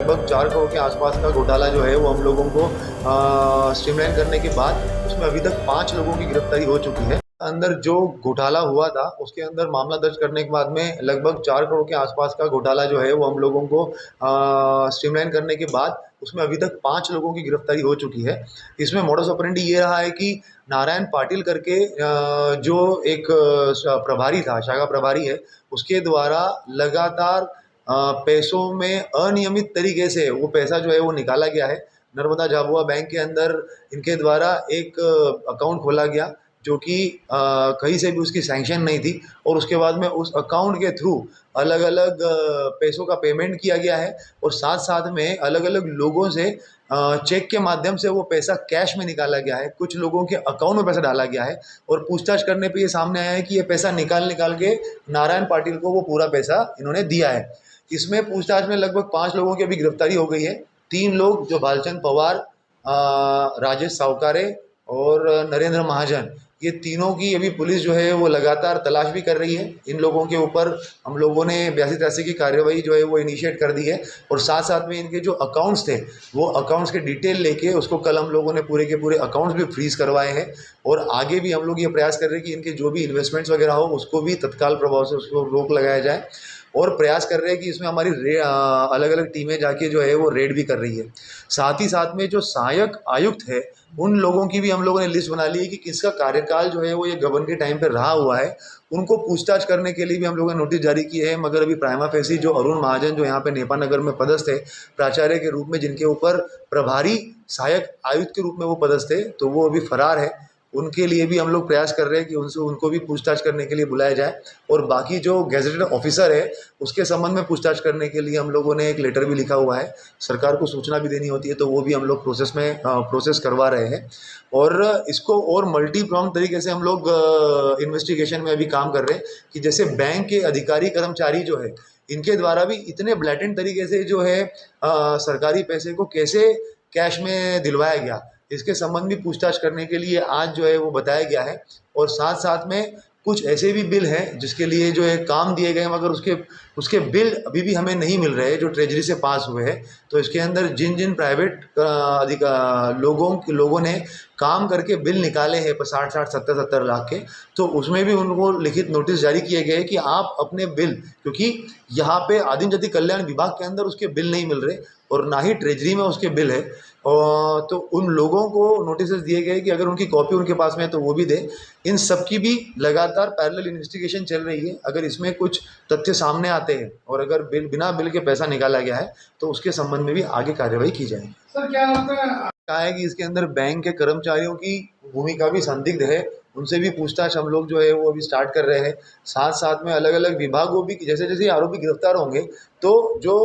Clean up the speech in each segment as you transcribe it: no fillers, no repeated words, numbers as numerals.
लगभग 4 करोड़ के आसपास का घोटाला जो है वो हम लोगों को स्ट्रीमलाइन करने के बाद उसमें अभी तक 5 लोगों की गिरफ्तारी हो चुकी है। अंदर जो घोटाला हुआ था उसके अंदर मामला दर्ज करने के बाद में लगभग 4 करोड़ के आसपास का घोटाला जो है वो हम लोगों को स्ट्रीमलाइन करने के बाद उसमें अभी तक 5 लोगों की गिरफ्तारी हो चुकी है। इसमें मोडस ऑपरेंडी ये रहा है कि नारायण पाटिल करके जो एक प्रभारी था, शाखा प्रभारी है, उसके द्वारा लगातार पैसों में अनियमित तरीके से वो पैसा जो है वो निकाला गया है। नर्मदा झाबुआ बैंक के अंदर इनके द्वारा एक अकाउंट खोला गया जो कि कहीं से भी उसकी सैंक्शन नहीं थी और उसके बाद में उस अकाउंट के थ्रू अलग अलग पैसों का पेमेंट किया गया है और साथ साथ में अलग अलग लोगों से चेक के माध्यम से वो पैसा कैश में निकाला गया है। कुछ लोगों के अकाउंट में पैसा डाला गया है और पूछताछ करने पे ये सामने आया है कि ये पैसा निकाल के नारायण पाटिल को वो पूरा पैसा इन्होंने दिया है। इसमें पूछताछ में लगभग 5 लोगों की अभी गिरफ्तारी हो गई है। 3 लोग जो भालचंद पवार, राजेश सावकारे और नरेंद्र महाजन, ये तीनों की अभी पुलिस जो है वो लगातार तलाश भी कर रही है। इन लोगों के ऊपर हम लोगों ने 82-83 की कार्रवाई जो है वो इनिशिएट कर दी है और साथ साथ में इनके जो अकाउंट्स थे वो अकाउंट्स के डिटेल लेके उसको कल हम लोगों ने पूरे के पूरे अकाउंट्स भी फ्रीज करवाए हैं और आगे भी हम लोग ये प्रयास कर रहे हैं कि इनके जो भी इन्वेस्टमेंट्स वगैरह हो उसको भी तत्काल प्रभाव से उसको रोक लगाया जाए और प्रयास कर रहे हैं कि इसमें हमारी अलग अलग टीमें जाके जो है वो रेड भी कर रही है। साथ ही साथ में जो सहायक आयुक्त है उन लोगों की भी हम लोगों ने लिस्ट बना ली है कि किसका कार्यकाल जो है वो ये गबन के टाइम पे रहा हुआ है। उनको पूछताछ करने के लिए भी हम लोगों ने नोटिस जारी किए हैं, मगर अभी प्राइमा फेसी जो अरुण महाजन जो यहाँ पे नेपा नगर में पदस्थ है प्राचार्य के रूप में, जिनके ऊपर प्रभारी सहायक आयुक्त के रूप में वो पदस्थ है, तो वो अभी फरार है। उनके लिए भी हम लोग प्रयास कर रहे हैं कि उनको भी पूछताछ करने के लिए बुलाया जाए और बाकी जो गेजेटेड ऑफिसर है उसके संबंध में पूछताछ करने के लिए हम लोगों ने एक लेटर भी लिखा हुआ है। सरकार को सूचना भी देनी होती है तो वो भी हम लोग प्रोसेस करवा रहे हैं और इसको और मल्टी प्रॉन्ग तरीके से हम लोग इन्वेस्टिगेशन में अभी काम कर रहे हैं कि जैसे बैंक के अधिकारी कर्मचारी जो है इनके द्वारा भी इतने ब्लैटेंट तरीके से जो है सरकारी पैसे को कैसे कैश में दिलवाया गया, इसके संबंध में पूछताछ करने के लिए आज जो है वो बताया गया है। और साथ साथ में कुछ ऐसे भी बिल हैं जिसके लिए जो है काम दिए गए मगर उसके बिल अभी भी हमें नहीं मिल रहे, जो ट्रेजरी से पास हुए हैं। तो इसके अंदर जिन जिन प्राइवेट लोगों ने काम करके बिल निकाले हैं 60-60, 70-70 लाख के, तो उसमें भी उनको लिखित नोटिस जारी किए गए कि आप अपने बिल, क्योंकि यहाँ पे आदिम जाति कल्याण विभाग के अंदर उसके बिल नहीं मिल रहे और ना ही ट्रेजरी में उसके बिल है, तो उन लोगों को नोटिस दिए गए कि अगर उनकी कॉपी उनके पास में है तो वो भी दें। इन सब की भी लगातार पैरेलल इन्वेस्टिगेशन चल रही है। अगर इसमें कुछ तथ्य सामने आते हैं और अगर बिना बिल के पैसा निकाला गया है तो उसके संबंध में भी आगे कार्रवाई की जाएगी। सर क्या लगता है कहा है कि इसके अंदर बैंक के कर्मचारियों की भूमिका भी संदिग्ध है, उनसे भी पूछताछ हम लोग जो है वो अभी स्टार्ट कर रहे हैं। साथ साथ में अलग अलग विभागों भी, जैसे जैसे आरोपी गिरफ्तार होंगे तो जो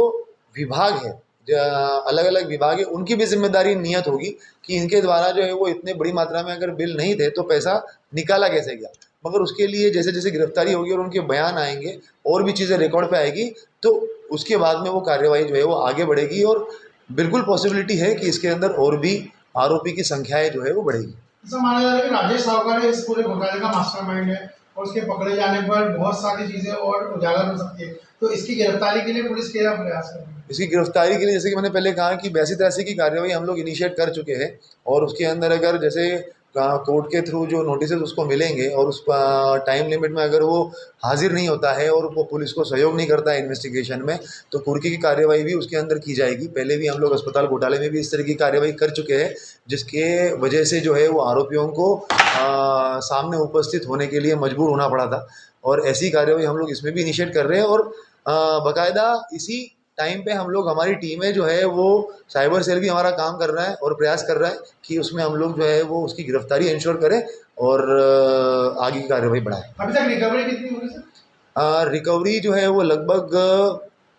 विभाग है, अलग अलग विभाग है, उनकी भी जिम्मेदारी नियत होगी कि इनके द्वारा जो है वो इतने बड़ी मात्रा में अगर बिल नहीं थे तो पैसा निकाला कैसे गया। मगर उसके लिए जैसे जैसे गिरफ्तारी होगी और उनके बयान आएंगे और भी चीज़ें रिकॉर्ड पे आएगी तो उसके बाद में वो कार्रवाई जो है वो आगे बढ़ेगी और बिल्कुल पॉसिबिलिटी है कि इसके अंदर और भी आरोपी की संख्याएं जो है वो बढ़ेगी। ऐसा माना जा रहा है कि राजेश सावकारे इस पूरे घोटाले का मास्टरमाइंड है और उसके पकड़े जाने पर बहुत सारी चीजें और उजागर हो सकती है, तो इसकी गिरफ्तारी के लिए पुलिस क्या प्रयास कर रही है? इसकी गिरफ्तारी के लिए जैसे कि मैंने पहले कहा कि 82-83 की कार्रवाई हम लोग इनिशिएट कर चुके हैं और उसके अंदर अगर जैसे कोर्ट के थ्रू जो नोटिस उसको मिलेंगे और उस टाइम लिमिट में अगर वो हाजिर नहीं होता है और वो पुलिस को सहयोग नहीं करता है इन्वेस्टिगेशन में तो कुर्की की कार्रवाई भी उसके अंदर की जाएगी। पहले भी हम लोग अस्पताल घोटाले में भी इस तरह की कार्रवाई कर चुके हैं जिसके वजह से जो है वो आरोपियों को सामने उपस्थित होने के लिए मजबूर होना पड़ा था और ऐसी कार्रवाई हम लोग इसमें भी इनिशिएट कर रहे हैं और बाकायदा इसी टाइम पे हम लोग, हमारी टीमें जो है वो साइबर सेल भी हमारा काम कर रहा है और प्रयास कर रहा है कि उसमें हम लोग जो है वो उसकी गिरफ्तारी इंश्योर करें और आगे की कार्रवाई बढ़ाएं। अभी तक रिकवरी कितनी होगी सर? रिकवरी जो है वो लगभग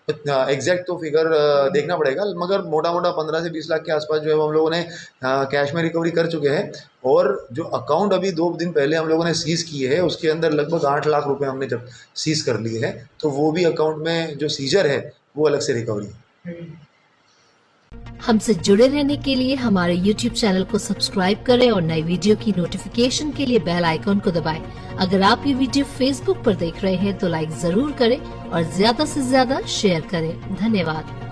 एग्जैक्ट तो फिगर देखना पड़ेगा, मगर मोटा मोटा 15 से 20 लाख के आसपास जो है हम लोगों ने कैश में रिकवरी कर चुके हैं और जो अकाउंट अभी 2 दिन पहले हम लोगों ने सीज किए हैं उसके अंदर लगभग 8 लाख रुपए हमने जब सीज कर लिए हैं तो वो भी अकाउंट में जो सीजर है वो अलग से रिकवरी है। हमसे जुड़े रहने के लिए हमारे YouTube चैनल को सब्सक्राइब करें और नई वीडियो की नोटिफिकेशन के लिए बेल आइकॉन को दबाएं। अगर आप ये वीडियो Facebook पर देख रहे हैं तो लाइक जरूर करें और ज्यादा से ज्यादा शेयर करें। धन्यवाद।